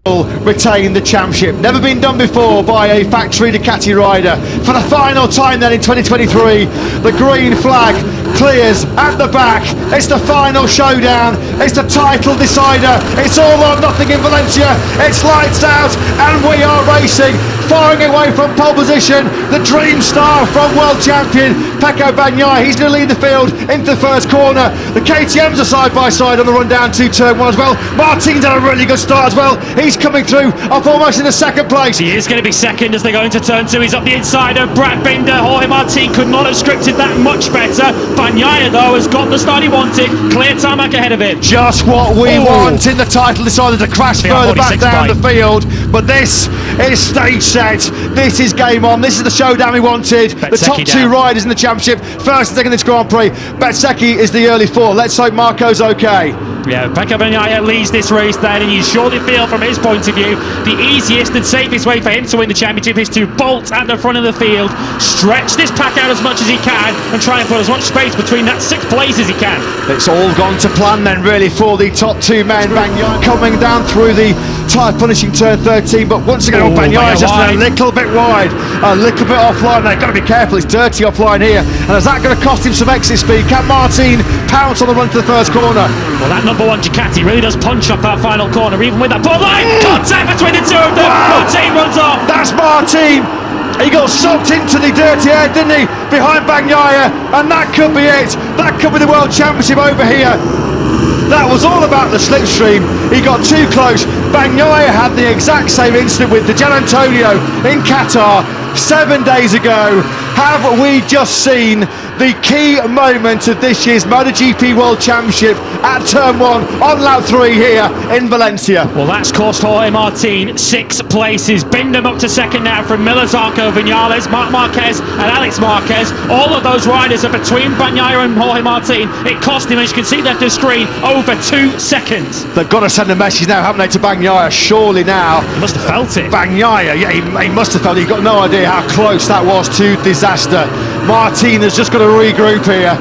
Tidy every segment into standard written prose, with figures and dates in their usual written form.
retain the championship. Never been done before by a factory Ducati rider. For the final time then in 2023, the green flag clears at the back. It's the final showdown. It's the title decider. It's all or nothing in Valencia. It's lights out and we are racing. Firing away from pole position, the dream star from world champion Pecco Bagnaia. He's going to lead the field into the first corner. The KTMs are side by side on the run down to turn one as well. Martin's had a really good start as well. He's coming through up almost in the second place. He is going to be second as they go into turn two. He's up the inside of Brad Binder. Jorge Martin could not have scripted that much better. Bagnaia though has got the start he wanted. Clear tarmac ahead of him. Just what we want in the title decider, to crash further back down the field. But this is stage set. This is game on. This is the showdown we wanted. The top two riders in the championship, first and second in this Grand Prix. Bezzecchi is the early four. Let's hope Marco's okay. Yeah, Pecco Bagnaia leads this race then, and you surely feel from his point of view the easiest and safest way for him to win the championship is to bolt at the front of the field, stretch this pack out as much as he can and try and put as much space between that sixth place as he can. It's all gone to plan then really for the top two men. Bagnaia coming down through the tyre punishing turn 13, but once again Bagnaia just a little bit wide, a little bit offline. They've got to be careful, it's dirty offline here, and is that going to cost him some exit speed? Can Martin pounce on the run to the first corner? Well, that number one Ducati really does punch up that final corner, even with that pull line. Contact between the two of them. Martin runs off. That's Martin. He got sucked into the dirty air, didn't he, behind Bagnaia, and that could be it. That could be the World Championship over here. That was all about the slipstream. He got too close. Bagnaia had the exact same incident with the Gian Antonio in Qatar 7 days ago. Have we just seen the key moment of this year's MotoGP World Championship at turn one on lap 3 here in Valencia? Well, that's cost Jorge Martin 6 places. Bindem up to second now from Miller, Zarco, Vinales, Marc Marquez and Alex Marquez. All of those riders are between Bagnaia and Jorge Martin. It cost him, as you can see left of screen, over 2 seconds. They've got to send a message now, haven't they, to Bagnaia? Surely now. He must have felt it. Bagnaia, yeah, he must have felt it. He got no idea how close that was to disaster. Martin has just got to regroup here,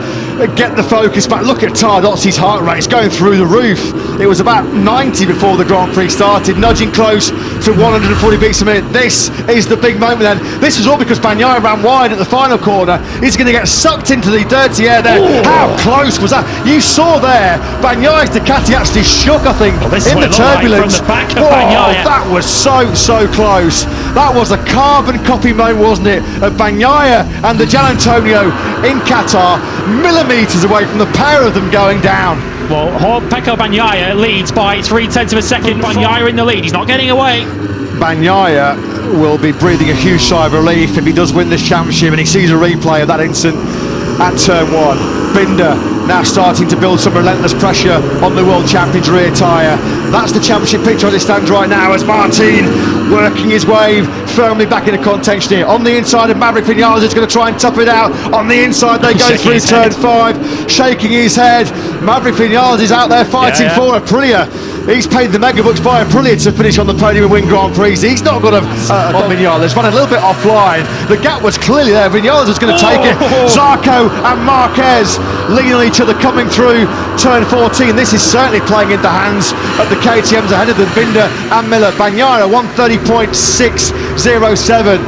get the focus back. Look at Tardozzi's heart rate, it's going through the roof. It was about 90 before the Grand Prix started, nudging close to 140 beats a minute. This is the big moment then. This was all because Bagnaia ran wide at the final corner. He's going to get sucked into the dirty air there. Ooh. How close was that? You saw there, Bagnaia's Ducati actually shook, I think, in the turbulence. Like from the back of Bagnaia. That was so close. That was a carbon copy moment, wasn't it, of Bagnaia and the Gian Antonio in Qatar, millimetres away from the pair of them going down. Well, Pecco Bagnaia leads by 0.3 of a second. Bagnaia in the lead, he's not getting away. Bagnaia will be breathing a huge sigh of relief if he does win this championship and he sees a replay of that incident at turn 1. Binder now starting to build some relentless pressure on the world champion's rear tyre. That's the championship picture as it stands right now, as Martin working his way firmly back into contention here. On the inside of Maverick Vinales is going to try and tough it out. On the inside they go through turn 5, shaking his head. Maverick Vinales is out there fighting for Aprilia. He's paid the mega bucks by Aprilia to finish on the podium and win Grand Prix. He's not got a Vinales, run a little bit offline. The gap was clearly there. Vinales was going to take it. Zarco and Marquez leaning on each other coming through turn 14. This is certainly playing into hands of the KTMs ahead of them, Binder and Miller. Bagnaia 1:30.607.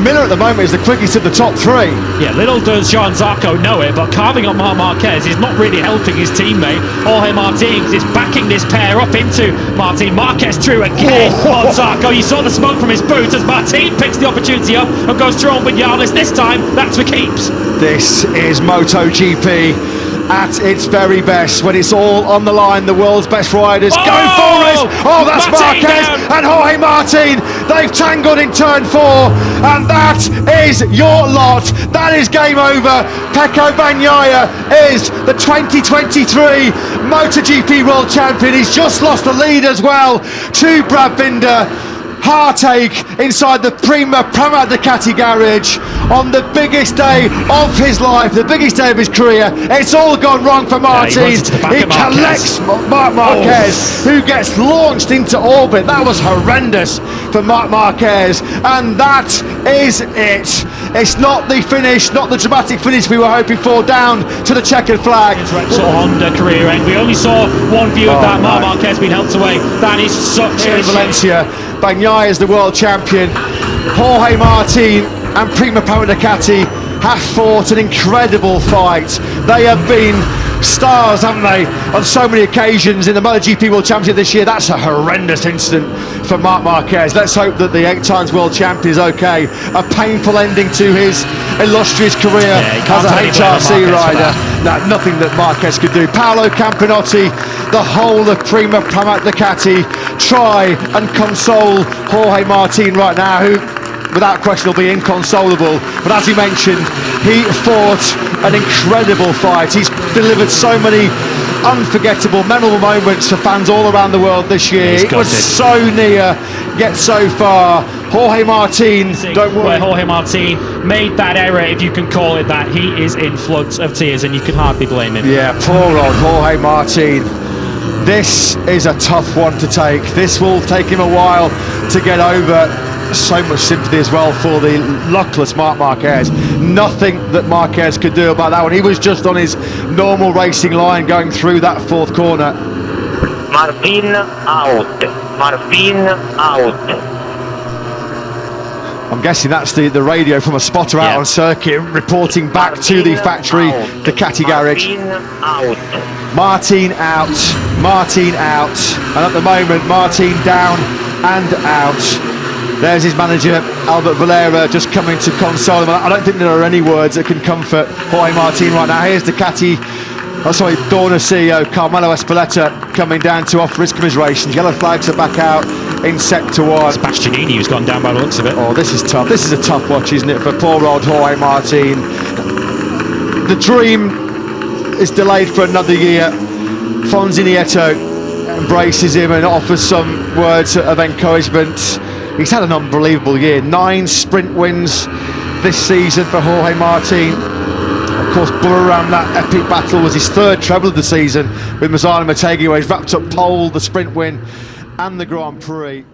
Miller at the moment is the quickest of the top 3. Yeah, little does Joan Zarco know it, but carving up Marc Marquez is not really helping his teammate Jorge Martin. Is backing this pair up into Martin. Marquez through again on Zarco. You saw the smoke from his boot as Martin picks the opportunity up and goes through on Vinales. This time, that's for keeps. This is MotoGP at its very best, when it's all on the line. The world's best riders going for it. Oh, that's Marquez and Jorge Martin. They've tangled in turn 4, and that is your lot. That is game over. Pecco Bagnaia is the 2023 MotoGP World Champion. He's just lost the lead as well to Brad Binder. Heartache inside the Prima Ducati garage on the biggest day of his life, the biggest day of his career. It's all gone wrong for Martin. He collects Marc Marquez, who gets launched into orbit. That was horrendous for Marc Marquez, and that is it. It's not the finish, not the dramatic finish we were hoping for, down to the checkered flag. Repsol Honda career end. We only saw one view of that. Marc Marquez being helped away. That is such Here a in Valencia, Bagnaia is the world champion. Jorge Martin and Prima Ducati have fought an incredible fight. They have been stars, haven't they, on so many occasions in the MotoGP World Championship this year. That's a horrendous incident for Marc Marquez. Let's hope that the 8 times world champion is okay. A painful ending to his illustrious career as a HRC rider. No, nothing that Marquez could do. Paolo Campinotti, the whole of Prima Ducati try and console Jorge Martin right now, who without question will be inconsolable, but as you mentioned, he fought an incredible fight. He's delivered so many unforgettable, memorable moments for fans all around the world this year. It was so near, yet so far. Jorge Martin, don't worry. Where Jorge Martin made that error, if you can call it that, he is in floods of tears, and you can hardly blame him. Yeah, poor old Jorge Martin. This is a tough one to take. This will take him a while to get over. So much sympathy as well for the luckless Marc Marquez. Nothing that Marquez could do about that one. He was just on his normal racing line going through that 4th corner. Martin out. Martin out. I'm guessing that's the radio from a spotter out on circuit reporting back to the factory Ducati garage. Martin out. Martin out. And at the moment, Martin down and out. There's his manager, Albert Valera, just coming to console him. I don't think there are any words that can comfort Jorge Martin right now. Here's Ducati, Dorna CEO Carmelo Espeleta coming down to offer his commiserations. Yellow flags are back out in Sector 1. Bastianini, who's gone down by the looks of it. Oh, this is tough. This is a tough watch, isn't it, for poor old Jorge Martin. The dream is delayed for another year. Fonzi Nieto embraces him and offers some words of encouragement. He's had an unbelievable year. 9 sprint wins this season for Jorge Martin. Of course, Buriram, that epic battle, was his 3rd treble of the season with Mazzano Motegi, where he's wrapped up pole, the sprint win and the Grand Prix.